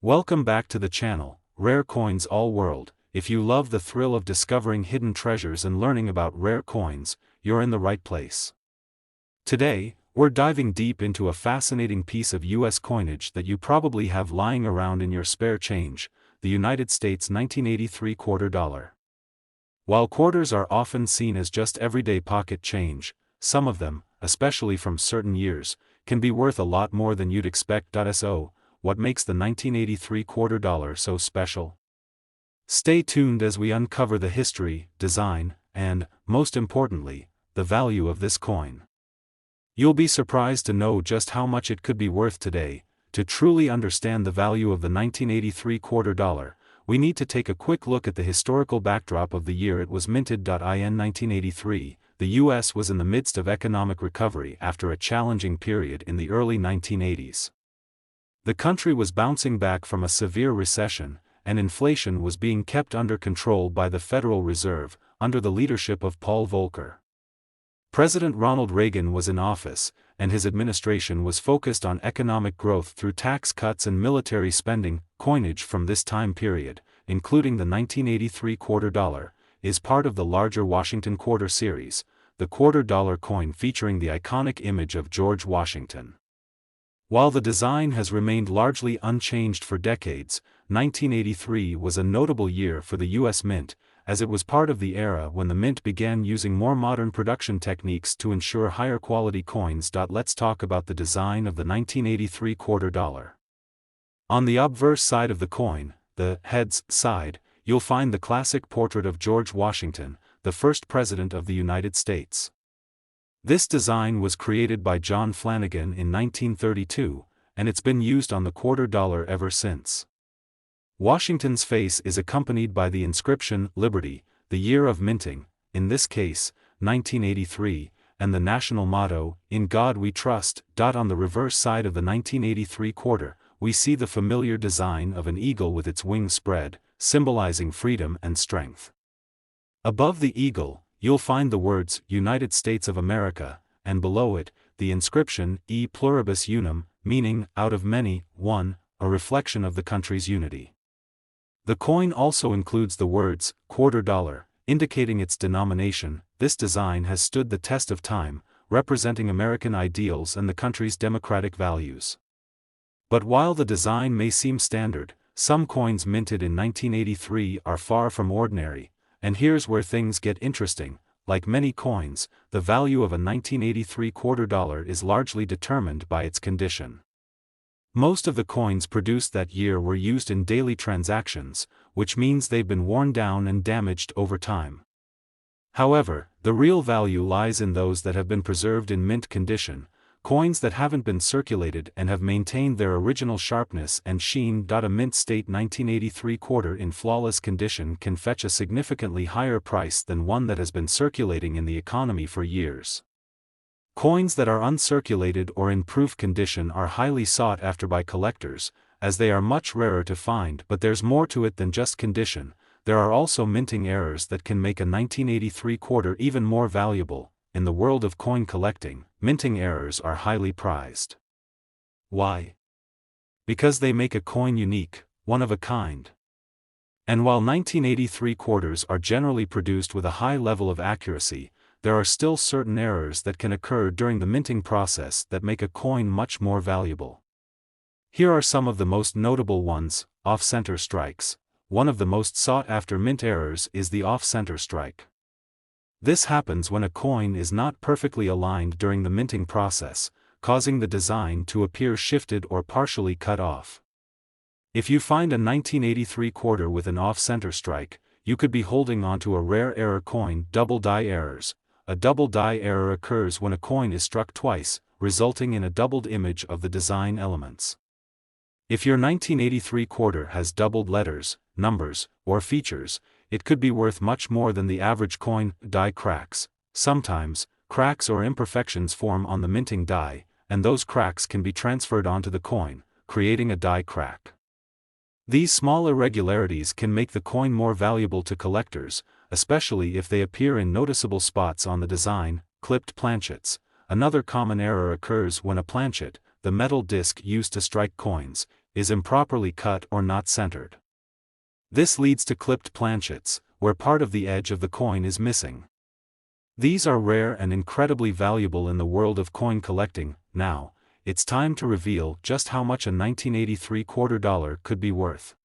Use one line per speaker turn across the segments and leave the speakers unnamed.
Welcome back to the channel, Rare Coins All World. If you love the thrill of discovering hidden treasures and learning about rare coins, you're in the right place. Today, we're diving deep into a fascinating piece of US coinage that you probably have lying around in your spare change, the United States 1983 quarter dollar. While quarters are often seen as just everyday pocket change, some of them, especially from certain years, can be worth a lot more than you'd expect. So, what makes the 1983 quarter dollar so special? Stay tuned as we uncover the history, design, and, most importantly, the value of this coin. You'll be surprised to know just how much it could be worth today. To truly understand the value of the 1983 quarter dollar, we need to take a quick look at the historical backdrop of the year it was minted. In 1983, the US was in the midst of economic recovery after a challenging period in the early 1980s. The country was bouncing back from a severe recession, and inflation was being kept under control by the Federal Reserve, under the leadership of Paul Volcker. President Ronald Reagan was in office, and his administration was focused on economic growth through tax cuts and military spending. Coinage from this time period, including the 1983 quarter dollar, is part of the larger Washington Quarter series, the quarter dollar coin featuring the iconic image of George Washington. While the design has remained largely unchanged for decades, 1983 was a notable year for the US Mint, as it was part of the era when the Mint began using more modern production techniques to ensure higher quality coins. Let's talk about the design of the 1983 quarter dollar. On the obverse side of the coin, the heads side, you'll find the classic portrait of George Washington, the first President of the United States. This design was created by John Flanagan in 1932, and it's been used on the quarter dollar ever since. Washington's face is accompanied by the inscription, Liberty, the year of minting, in this case, 1983, and the national motto, In God We Trust. On the reverse side of the 1983 quarter, we see the familiar design of an eagle with its wings spread, symbolizing freedom and strength. Above the eagle, you'll find the words, United States of America, and below it, the inscription, E pluribus unum, meaning, out of many, one, a reflection of the country's unity. The coin also includes the words, quarter dollar, indicating its denomination. This design has stood the test of time, representing American ideals and the country's democratic values. But while the design may seem standard, some coins minted in 1983 are far from ordinary. And here's where things get interesting. Like many coins, the value of a 1983 quarter dollar is largely determined by its condition. Most of the coins produced that year were used in daily transactions, which means they've been worn down and damaged over time. However, the real value lies in those that have been preserved in mint condition, coins that haven't been circulated and have maintained their original sharpness and sheen. A mint state 1983 quarter in flawless condition can fetch a significantly higher price than one that has been circulating in the economy for years. Coins that are uncirculated or in proof condition are highly sought after by collectors, as they are much rarer to find. But there's more to it than just condition. There are also minting errors that can make a 1983 quarter even more valuable. In the world of coin collecting, minting errors are highly prized. Why? Because they make a coin unique, one of a kind. And while 1983 quarters are generally produced with a high level of accuracy, there are still certain errors that can occur during the minting process that make a coin much more valuable. Here are some of the most notable ones. Off-center strikes. One of the most sought-after mint errors is the off-center strike. This happens when a coin is not perfectly aligned during the minting process, causing the design to appear shifted or partially cut off. If you find a 1983 quarter with an off-center strike, you could be holding onto a rare error coin. Double die errors. A double die error occurs when a coin is struck twice, resulting in a doubled image of the design elements. If your 1983 quarter has doubled letters, numbers, or features, it could be worth much more than the average coin. Die cracks. Sometimes, cracks or imperfections form on the minting die, and those cracks can be transferred onto the coin, creating a die crack. These small irregularities can make the coin more valuable to collectors, especially if they appear in noticeable spots on the design. Clipped planchets. Another common error occurs when a planchet, the metal disc used to strike coins, is improperly cut or not centered. This leads to clipped planchets, where part of the edge of the coin is missing. These are rare and incredibly valuable in the world of coin collecting. Now, it's time to reveal just how much a 1983 quarter dollar could be worth.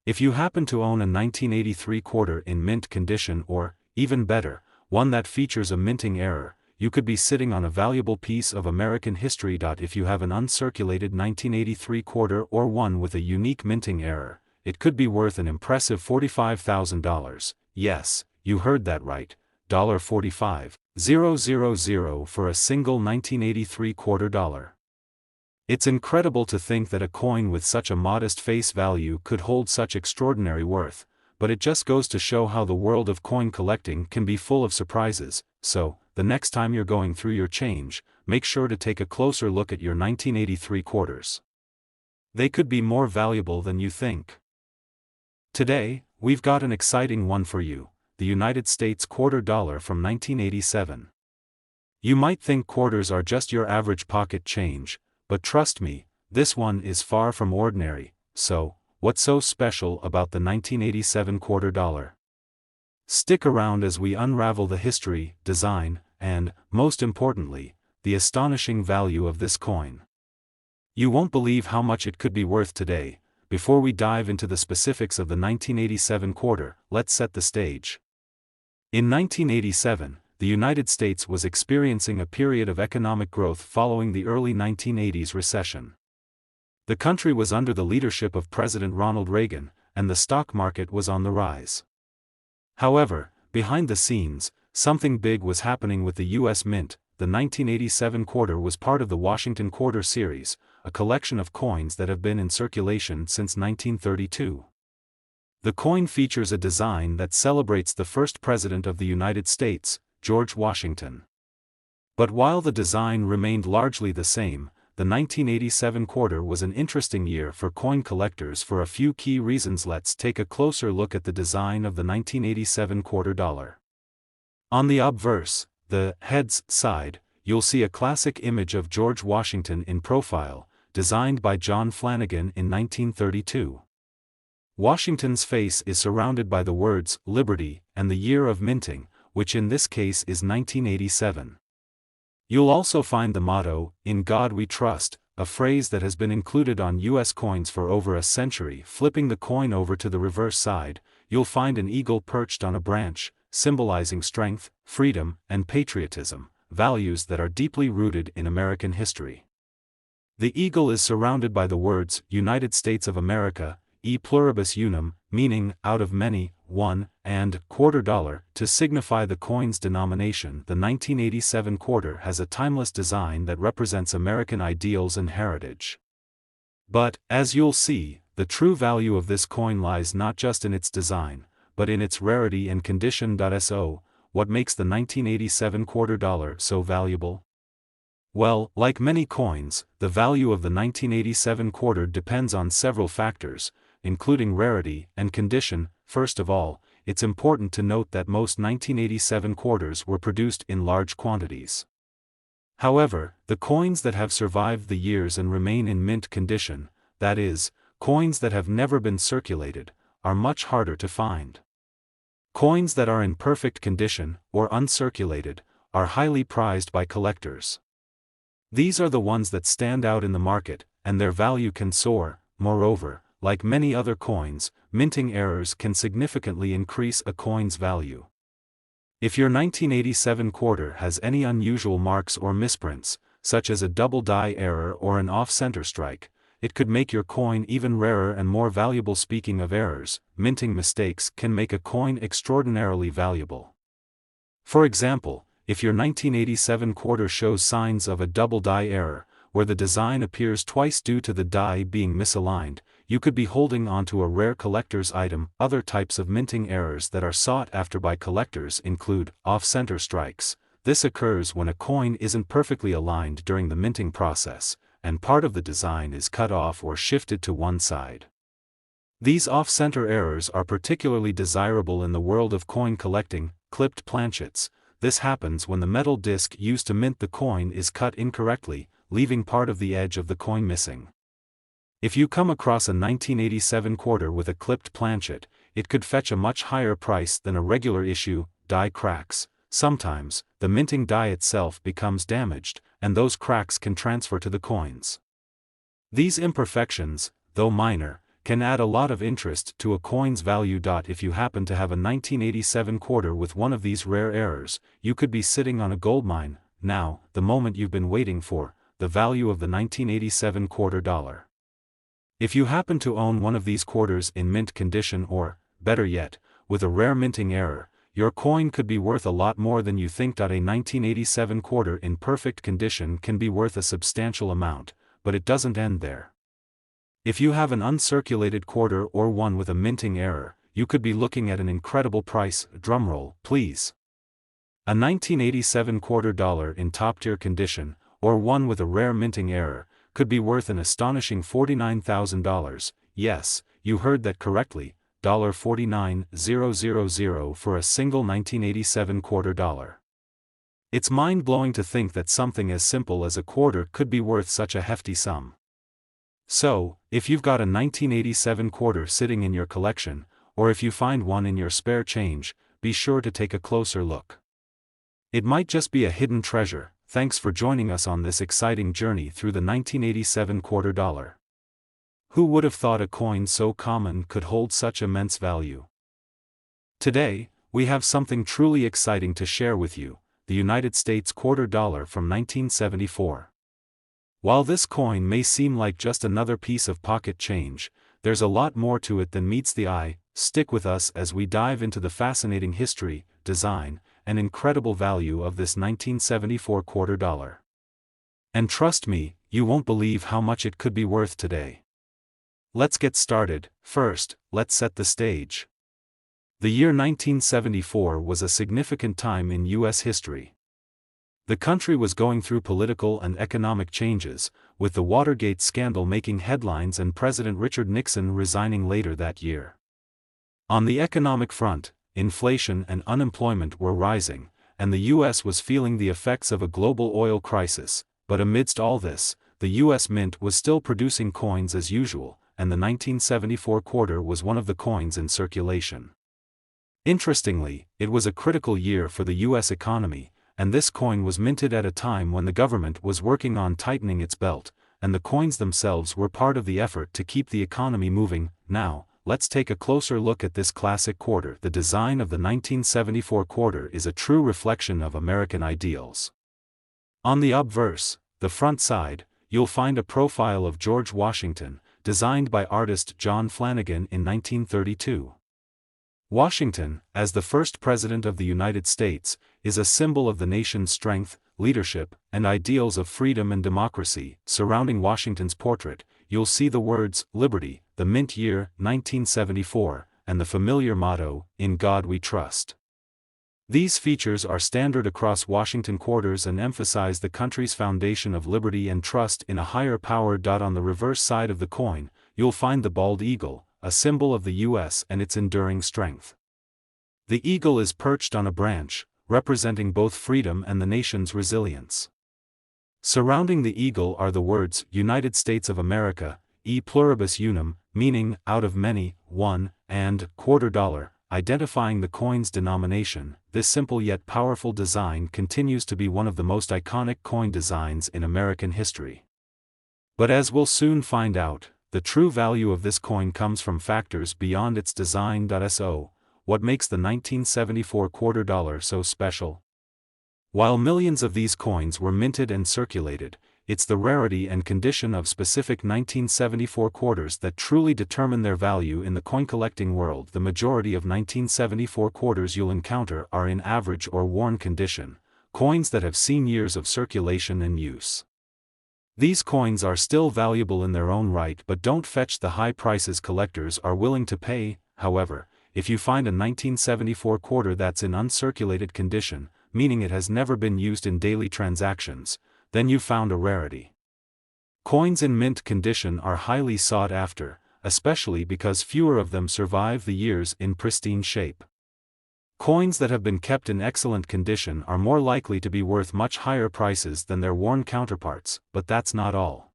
If you happen to own a 1983 quarter in mint condition or, even better, one that features a minting error, you could be sitting on a valuable piece of American history. If you have an uncirculated 1983 quarter or one with a unique minting error, it could be worth an impressive $45,000. Yes, you heard that right, $45,000 for a single 1983 quarter dollar. It's incredible to think that a coin with such a modest face value could hold such extraordinary worth, but it just goes to show how the world of coin collecting can be full of surprises. So, the next time you're going through your change, make sure to take a closer look at your 1983 quarters. They could be more valuable than you think. Today, we've got an exciting one for you, the United States quarter dollar from 1987. You might think quarters are just your average pocket change, but trust me, this one is far from ordinary. So, what's so special about the 1987 quarter dollar? Stick around as we unravel the history, design, and, most importantly, the astonishing value of this coin. You won't believe how much it could be worth today. Before we dive into the specifics of the 1987 quarter, let's set the stage. In 1987, the United States was experiencing a period of economic growth following the early 1980s recession. The country was under the leadership of President Ronald Reagan, and the stock market was on the rise. However, behind the scenes, something big was happening with the U.S. Mint. The 1987 quarter was part of the Washington Quarter series, a collection of coins that have been in circulation since 1932. The coin features a design that celebrates the first president of the United States, George Washington. But while the design remained largely the same, the 1987 quarter was an interesting year for coin collectors for a few key reasons. Let's take a closer look at the design of the 1987 quarter dollar. On the obverse, the heads side, you'll see a classic image of George Washington in profile, designed by John Flanagan in 1932. Washington's face is surrounded by the words Liberty and the year of minting, which in this case is 1987. You'll also find the motto, "In God We Trust," a phrase that has been included on U.S. coins for over a century. Flipping the coin over to the reverse side, you'll find an eagle perched on a branch, symbolizing strength, freedom, and patriotism, values that are deeply rooted in American history. The eagle is surrounded by the words, United States of America, e pluribus unum, meaning, out of many, one, and quarter dollar, to signify the coin's denomination. The 1987 quarter has a timeless design that represents American ideals and heritage. But, as you'll see, the true value of this coin lies not just in its design, but in its rarity and condition. So, what makes the 1987 quarter dollar so valuable? Well, like many coins, the value of the 1987 quarter depends on several factors, including rarity and condition. First of all, it's important to note that most 1987 quarters were produced in large quantities. However, the coins that have survived the years and remain in mint condition, that is, coins that have never been circulated, are much harder to find. Coins that are in perfect condition, or uncirculated, are highly prized by collectors. These are the ones that stand out in the market, and their value can soar. Moreover, like many other coins, minting errors can significantly increase a coin's value. If your 1987 quarter has any unusual marks or misprints, such as a double die error or an off-center strike, it could make your coin even rarer and more valuable. Speaking of errors, minting mistakes can make a coin extraordinarily valuable. For example, if your 1987 quarter shows signs of a double die error, where the design appears twice due to the die being misaligned, you could be holding onto a rare collector's item. Other types of minting errors that are sought after by collectors include off-center strikes. This occurs when a coin isn't perfectly aligned during the minting process, and part of the design is cut off or shifted to one side. These off-center errors are particularly desirable in the world of coin collecting. Clipped planchets. This happens when the metal disc used to mint the coin is cut incorrectly, leaving part of the edge of the coin missing. If you come across a 1987 quarter with a clipped planchet, it could fetch a much higher price than a regular issue. Die cracks. Sometimes, the minting die itself becomes damaged, and those cracks can transfer to the coins. These imperfections, though minor, can add a lot of interest to a coin's value. If you happen to have a 1987 quarter with one of these rare errors, you could be sitting on a goldmine. Now, the moment you've been waiting for, the value of the 1987 quarter dollar. If you happen to own one of these quarters in mint condition or, better yet, with a rare minting error, your coin could be worth a lot more than you think. A 1987 quarter in perfect condition can be worth a substantial amount, but it doesn't end there. If you have an uncirculated quarter or one with a minting error, you could be looking at an incredible price. Drumroll, please. A 1987 quarter dollar in top-tier condition, or one with a rare minting error, could be worth an astonishing $49,000. Yes, you heard that correctly, $49,000 for a single 1987 quarter dollar. It's mind-blowing to think that something as simple as a quarter could be worth such a hefty sum. So, if you've got a 1987 quarter sitting in your collection, or if you find one in your spare change, be sure to take a closer look. It might just be a hidden treasure. Thanks for joining us on this exciting journey through the 1987 quarter dollar. Who would have thought a coin so common could hold such immense value? Today, we have something truly exciting to share with you, the United States quarter dollar from 1974. While this coin may seem like just another piece of pocket change, there's a lot more to it than meets the eye. Stick with us as we dive into the fascinating history, design, and incredible value of this 1974 quarter dollar. And trust me, you won't believe how much it could be worth today. Let's get started. First, let's set the stage. The year 1974 was a significant time in U.S. history. The country was going through political and economic changes, with the Watergate scandal making headlines and President Richard Nixon resigning later that year. On the economic front, inflation and unemployment were rising, and the U.S. was feeling the effects of a global oil crisis. But amidst all this, the U.S. Mint was still producing coins as usual, and the 1974 quarter was one of the coins in circulation. Interestingly, it was a critical year for the U.S. economy, and this coin was minted at a time when the government was working on tightening its belt, and the coins themselves were part of the effort to keep the economy moving. Now, let's take a closer look at this classic quarter. The design of the 1974 quarter is a true reflection of American ideals. On the obverse, the front side, you'll find a profile of George Washington, designed by artist John Flanagan in 1932. Washington, as the first president of the United States, is a symbol of the nation's strength, leadership, and ideals of freedom and democracy. Surrounding Washington's portrait, you'll see the words, Liberty, the mint year, 1974, and the familiar motto, In God We Trust. These features are standard across Washington quarters and emphasize the country's foundation of liberty and trust in a higher power. On the reverse side of the coin, you'll find the bald eagle, a symbol of the U.S. and its enduring strength. The eagle is perched on a branch, representing both freedom and the nation's resilience. Surrounding the eagle are the words, United States of America, e pluribus unum, meaning, out of many, one, and, quarter dollar, identifying the coin's denomination. This simple yet powerful design continues to be one of the most iconic coin designs in American history. But as we'll soon find out, the true value of this coin comes from factors beyond its design. So, what makes the 1974 quarter dollar so special? While millions of these coins were minted and circulated, it's the rarity and condition of specific 1974 quarters that truly determine their value in the coin collecting world. The majority of 1974 quarters you'll encounter are in average or worn condition, coins that have seen years of circulation and use. These coins are still valuable in their own right but don't fetch the high prices collectors are willing to pay. However, if you find a 1974 quarter that's in uncirculated condition, meaning it has never been used in daily transactions, then you found a rarity. Coins in mint condition are highly sought after, especially because fewer of them survive the years in pristine shape. Coins that have been kept in excellent condition are more likely to be worth much higher prices than their worn counterparts, but that's not all.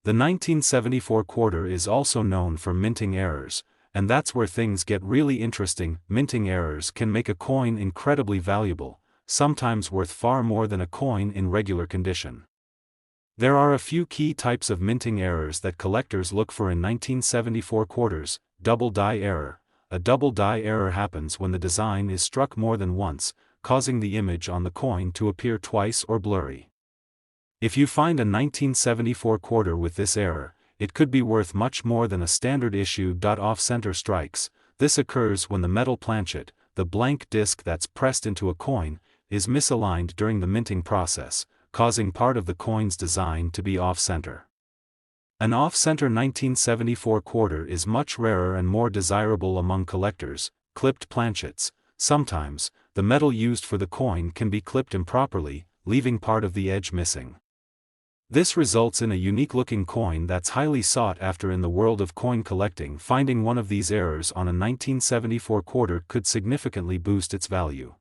The 1974 quarter is also known for minting errors, and that's where things get really interesting. Minting errors can make a coin incredibly valuable, sometimes worth far more than a coin in regular condition. There are a few key types of minting errors that collectors look for in 1974 quarters. Double die error. A double die error happens when the design is struck more than once, causing the image on the coin to appear twice or blurry. If you find a 1974 quarter with this error, it could be worth much more than a standard issue. Off-center strikes. This occurs when the metal planchet, the blank disc that's pressed into a coin, is misaligned during the minting process, causing part of the coin's design to be off-center. An off-center 1974 quarter is much rarer and more desirable among collectors. Clipped planchets. Sometimes, the metal used for the coin can be clipped improperly, leaving part of the edge missing. This results in a unique-looking coin that's highly sought after in the world of coin collecting. Finding one of these errors on a 1974 quarter could significantly boost its value.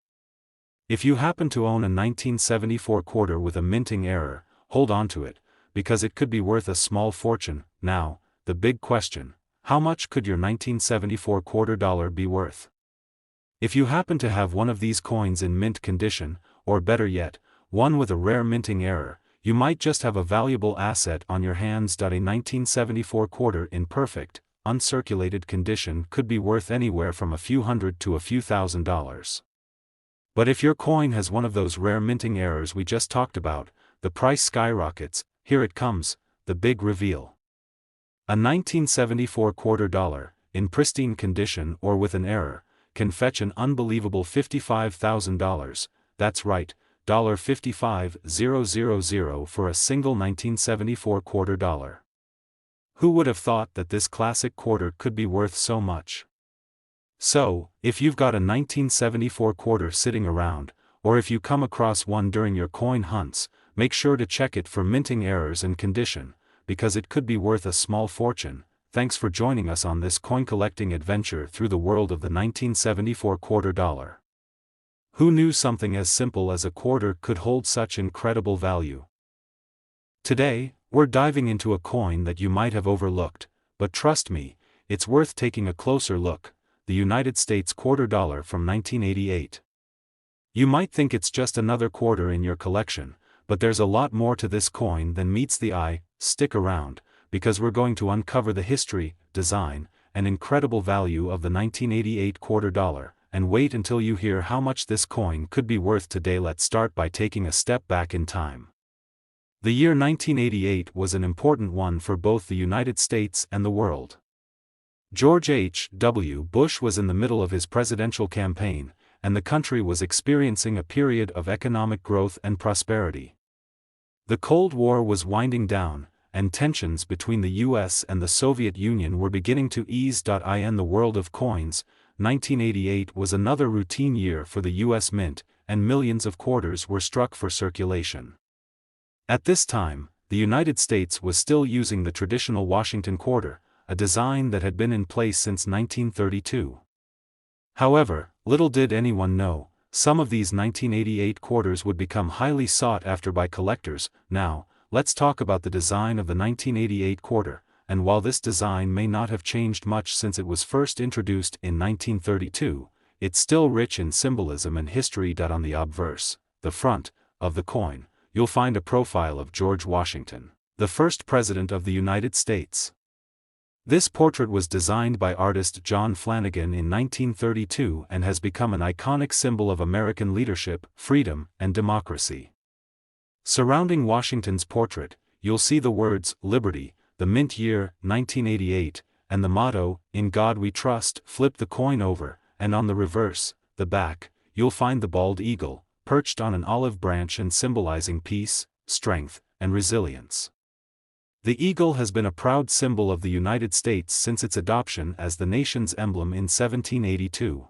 If you happen to own a 1974 quarter with a minting error, hold on to it, because it could be worth a small fortune. Now, the big question: how much could your 1974 quarter dollar be worth? If you happen to have one of these coins in mint condition, or better yet, one with a rare minting error, you might just have a valuable asset on your hands. A 1974 quarter in perfect, uncirculated condition could be worth anywhere from a few hundred to a few $1,000s. But if your coin has one of those rare minting errors we just talked about, the price skyrockets. Here it comes, the big reveal. A 1974 quarter dollar, in pristine condition or with an error, can fetch an unbelievable $55,000, that's right, $55,000 for a single 1974 quarter dollar. Who would have thought that this classic quarter could be worth so much? So, if you've got a 1974 quarter sitting around, or if you come across one during your coin hunts, make sure to check it for minting errors and condition, because it could be worth a small fortune. Thanks for joining us on this coin collecting adventure through the world of the 1974 quarter dollar. Who knew something as simple as a quarter could hold such incredible value? Today, we're diving into a coin that you might have overlooked, but trust me, it's worth taking a closer look: the United States quarter dollar from 1988. You might think it's just another quarter in your collection, but there's a lot more to this coin than meets the eye. Stick around, because we're going to uncover the history, design, and incredible value of the 1988 quarter dollar, and wait until you hear how much this coin could be worth today. Let's start by taking a step back in time. The year 1988 was an important one for both the United States and the world. George H.W. Bush was in the middle of his presidential campaign, and the country was experiencing a period of economic growth and prosperity. The Cold War was winding down, and tensions between the US and the Soviet Union were beginning to ease. In the world of coins, 1988 was another routine year for the US Mint, and millions of quarters were struck for circulation. At this time, the United States was still using the traditional Washington quarter, a design that had been in place since 1932. However, little did anyone know, some of these 1988 quarters would become highly sought after by collectors. Now, let's talk about the design of the 1988 quarter, and while this design may not have changed much since it was first introduced in 1932, it's still rich in symbolism and history. On the obverse, the front, of the coin, you'll find a profile of George Washington, the first President of the United States. This portrait was designed by artist John Flanagan in 1932 and has become an iconic symbol of American leadership, freedom, and democracy. Surrounding Washington's portrait, you'll see the words, Liberty, the mint year, 1988, and the motto, In God We Trust. Flip the coin over, and on the reverse, the back, you'll find the bald eagle, perched on an olive branch and symbolizing peace, strength, and resilience. The eagle has been a proud symbol of the United States since its adoption as the nation's emblem in 1782.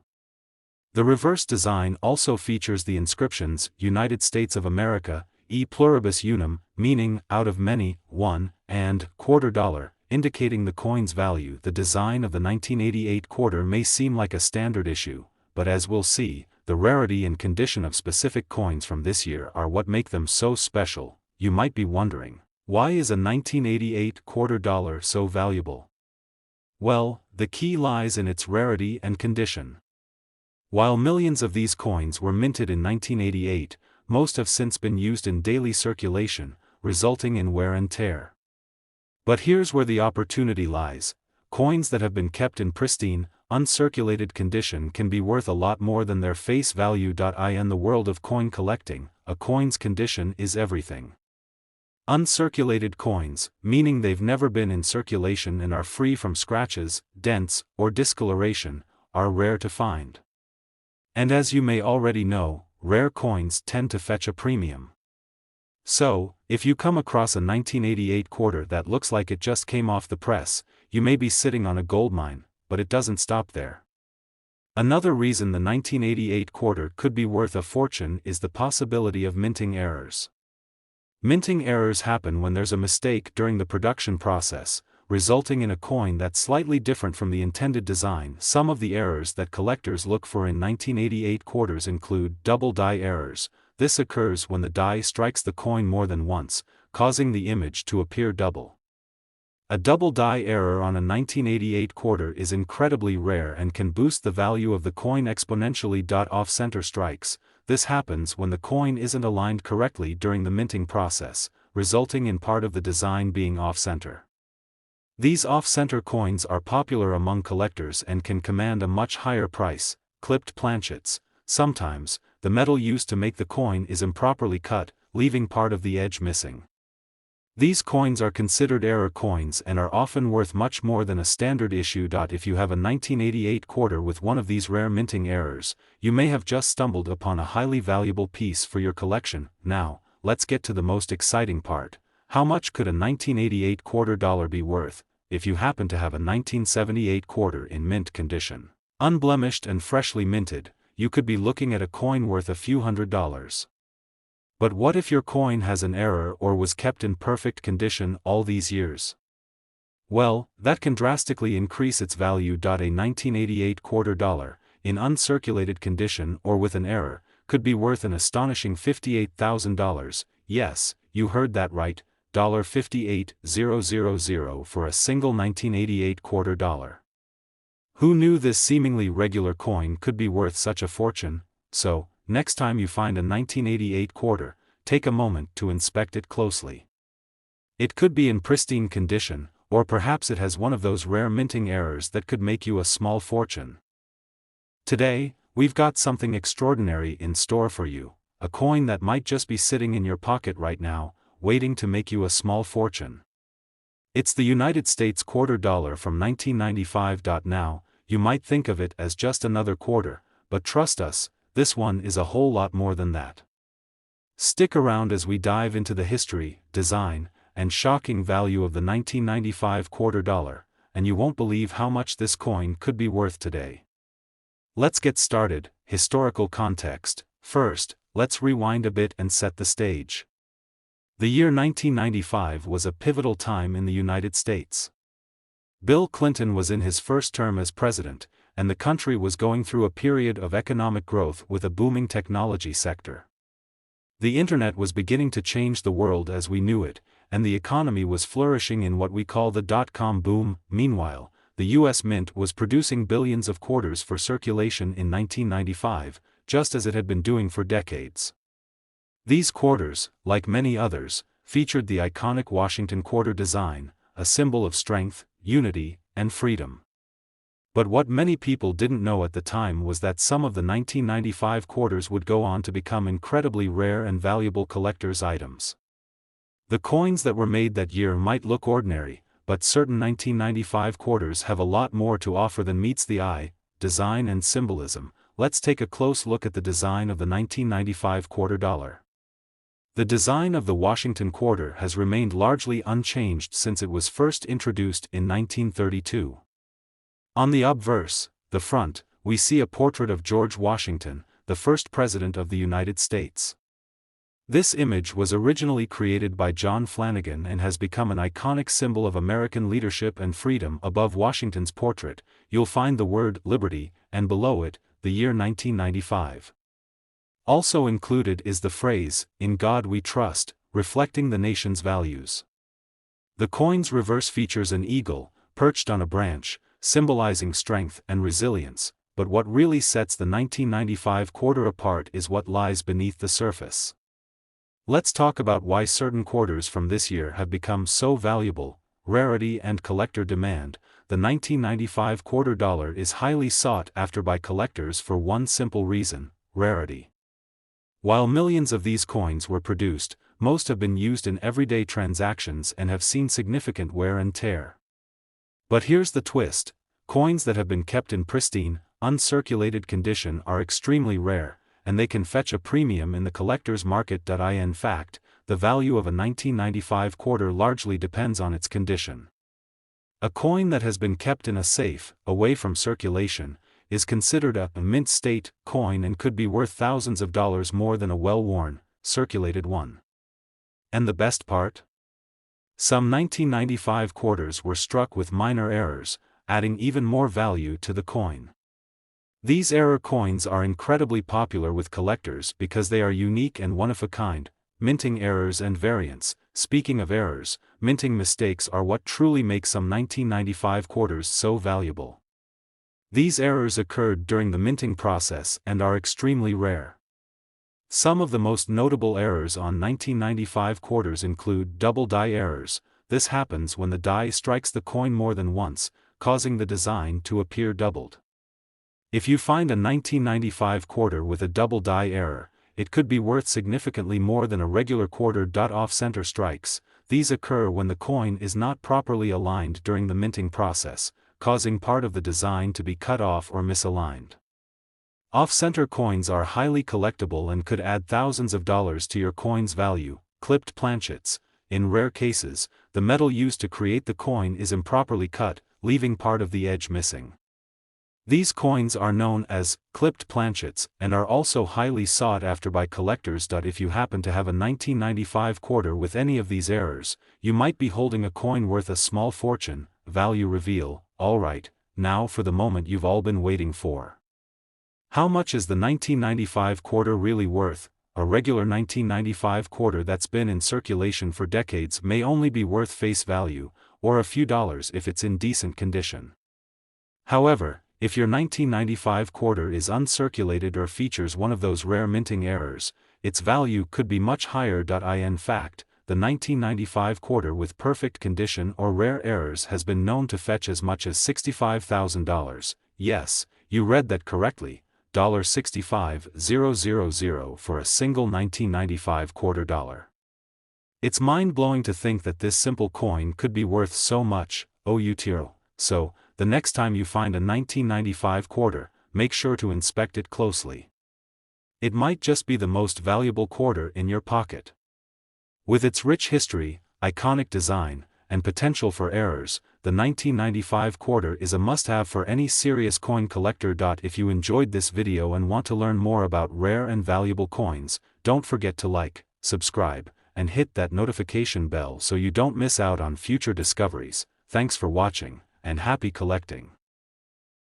The reverse design also features the inscriptions, United States of America, e pluribus unum, meaning, out of many, one, and, quarter dollar, indicating the coin's value. The design of the 1988 quarter may seem like a standard issue, but as we'll see, the rarity and condition of specific coins from this year are what make them so special. You might be wondering, Why is a 1988 quarter dollar so valuable? Well, the key lies in its rarity and condition. While millions of these coins were minted in 1988, most have since been used in daily circulation, resulting in wear and tear. But here's where the opportunity lies. Coins that have been kept in pristine, uncirculated condition can be worth a lot more than their face value. In the world of coin collecting, a coin's condition is everything. Uncirculated coins, meaning they've never been in circulation and are free from scratches, dents, or discoloration, are rare to find. And as you may already know, rare coins tend to fetch a premium. So, if you come across a 1988 quarter that looks like it just came off the press, you may be sitting on a goldmine, but it doesn't stop there. Another reason the 1988 quarter could be worth a fortune is the possibility of minting errors. Minting errors happen when there's a mistake during the production process, resulting in a coin that's slightly different from the intended design. Some of the errors that collectors look for in 1988 quarters include double die errors. This occurs when the die strikes the coin more than once, causing the image to appear double. A double die error on a 1988 quarter is incredibly rare and can boost the value of the coin exponentially. Off-center strikes. This happens when the coin isn't aligned correctly during the minting process, resulting in part of the design being off-center. These off-center coins are popular among collectors and can command a much higher price. Clipped planchets. Sometimes, the metal used to make the coin is improperly cut, leaving part of the edge missing. These coins are considered error coins and are often worth much more than a standard issue. If you have a 1988 quarter with one of these rare minting errors, you may have just stumbled upon a highly valuable piece for your collection. Now, let's get to the most exciting part. How much could a 1988 quarter dollar be worth, if you happen to have a 1978 quarter in mint condition? Unblemished and freshly minted, you could be looking at a coin worth a few $100s. But what if your coin has an error or was kept in perfect condition all these years? Well, that can drastically increase its value. A 1988 quarter dollar, in uncirculated condition or with an error, could be worth an astonishing $58,000. Yes, you heard that right, $58,000 for a single 1988 quarter dollar. Who knew this seemingly regular coin could be worth such a fortune? So, next time you find a 1988 quarter, take a moment to inspect it closely. It could be in pristine condition, or perhaps it has one of those rare minting errors that could make you a small fortune. Today, we've got something extraordinary in store for you, a coin that might just be sitting in your pocket right now, waiting to make you a small fortune. It's the United States quarter dollar from 1995. Now, you might think of it as just another quarter, but trust us, this one is a whole lot more than that. Stick around as we dive into the history, design, and shocking value of the 1995 quarter dollar, and you won't believe how much this coin could be worth today. Let's get started. Historical context. First, let's rewind a bit and set the stage. The year 1995 was a pivotal time in the United States. Bill Clinton was in his first term as president, and the country was going through a period of economic growth with a booming technology sector. The internet was beginning to change the world as we knew it, and the economy was flourishing in what we call the dot-com boom. Meanwhile, the U.S. Mint was producing billions of quarters for circulation in 1995, just as it had been doing for decades. These quarters, like many others, featured the iconic Washington quarter design, a symbol of strength, unity, and freedom. But what many people didn't know at the time was that some of the 1995 quarters would go on to become incredibly rare and valuable collector's items. The coins that were made that year might look ordinary, but certain 1995 quarters have a lot more to offer than meets the eye. Design and symbolism. Let's take a close look at the design of the 1995 quarter dollar. The design of the Washington quarter has remained largely unchanged since it was first introduced in 1932. On the obverse, the front, we see a portrait of George Washington, the first president of the United States. This image was originally created by John Flanagan and has become an iconic symbol of American leadership and freedom. Above Washington's portrait, you'll find the word liberty, and below it, the year 1995. Also included is the phrase, "In God We Trust," reflecting the nation's values. The coin's reverse features an eagle, perched on a branch, symbolizing strength and resilience, but what really sets the 1995 quarter apart is what lies beneath the surface. Let's talk about why certain quarters from this year have become so valuable. Rarity and collector demand. The 1995 quarter dollar is highly sought after by collectors for one simple reason: rarity. While millions of these coins were produced, most have been used in everyday transactions and have seen significant wear and tear. But here's the twist: coins that have been kept in pristine, uncirculated condition are extremely rare, and they can fetch a premium in the collector's market. In fact, the value of a 1995 quarter largely depends on its condition. A coin that has been kept in a safe, away from circulation, is considered a mint state coin and could be worth thousands of dollars more than a well-worn, circulated one. And the best part? Some 1995 quarters were struck with minor errors, adding even more value to the coin. These error coins are incredibly popular with collectors because they are unique and one-of-a-kind. Minting errors and variants. Speaking of errors, minting mistakes are what truly make some 1995 quarters so valuable. These errors occurred during the minting process and are extremely rare. Some of the most notable errors on 1995 quarters include double die errors. This happens when the die strikes the coin more than once, causing the design to appear doubled. If you find a 1995 quarter with a double die error, it could be worth significantly more than a regular quarter. Off-center strikes. These occur when the coin is not properly aligned during the minting process, causing part of the design to be cut off or misaligned. Off-center coins are highly collectible and could add thousands of dollars to your coin's value. Clipped planchets. In rare cases, the metal used to create the coin is improperly cut, leaving part of the edge missing. These coins are known as clipped planchets and are also highly sought after by collectors. If you happen to have a 1995 quarter with any of these errors, you might be holding a coin worth a small fortune. Value reveal. Alright, now for the moment you've all been waiting for. How much is the 1995 quarter really worth? A regular 1995 quarter that's been in circulation for decades may only be worth face value, or a few dollars if it's in decent condition. However, if your 1995 quarter is uncirculated or features one of those rare minting errors, its value could be much higher. In fact, the 1995 quarter with perfect condition or rare errors has been known to fetch as much as $65,000. Yes, you read that correctly, $65,000 for a single 1995 quarter dollar. It's mind-blowing to think that this simple coin could be worth so much. So, the next time you find a 1995 quarter, make sure to inspect it closely. It might just be the most valuable quarter in your pocket. With its rich history, iconic design, and potential for errors, the 1995 quarter is a must-have for any serious coin collector. If you enjoyed this video and want to learn more about rare and valuable coins, don't forget to like, subscribe, and hit that notification bell so you don't miss out on future discoveries. Thanks for watching, and happy collecting.